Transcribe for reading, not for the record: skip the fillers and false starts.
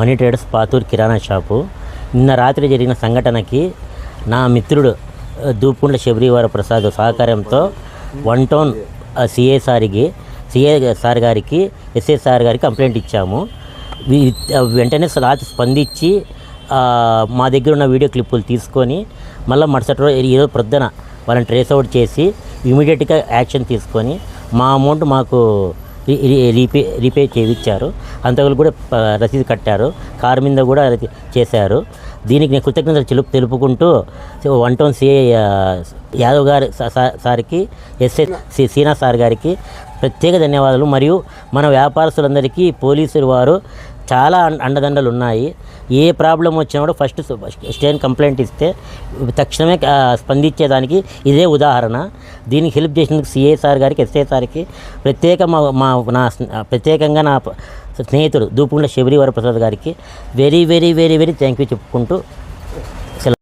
Money traders Pathuru కిరాణా shop. నిన్న రాత్రి జరిగిన సంఘటనకి నా మిత్రుడు దూపుకుంట్ల శబరివార ప్రసాద్ సహకారంతో 1 టౌన్ సిఏ సార్ గారికి ఎస్ఐ సార్ గారికి కంప్లైంట్ ఇచ్చాము. వెంటనే రాత్రి స్పందించి మా దగ్గర ఉన్న వీడియో క్లిప్పులు తీసుకొని మళ్ళీ మరుసటి రోజు ఈరోజు ప్రొద్దున వాళ్ళని ట్రేస్ అవుట్ చేసి ఇమీడియట్గా యాక్షన్ తీసుకొని మా అమౌంట్ మాకు రీపే చేయించారు. అంతకులు కూడా రసీదు కట్టారు, కారు మీద కూడా చేశారు. దీనికి నేను కృతజ్ఞతలు తెలుపుకుంటూ 1 టౌన్ సిఐ యాదవ్ గారి సార్కి, ఎస్ఐ సీనా సార్ గారికి ప్రత్యేక ధన్యవాదాలు. మరియు మన వ్యాపారస్తులందరికీ పోలీసులు వారు చాలా అండదండలు ఉన్నాయి. ఏ ప్రాబ్లం వచ్చినా కూడా ఫస్ట్ స్టేషన్ కంప్లైంట్ ఇస్తే తక్షణమే స్పందించేదానికి ఇదే ఉదాహరణ. దీనికి హెల్ప్ చేసినందుకు సిఐ సార్ గారికి, ఎస్ఐ సార్కి ప్రత్యేకంగా నా స్నేహితుడు దూపుకుంట్ల శబరివార ప్రసాద్ గారికి very very very very thank you చెప్పుకుంటూ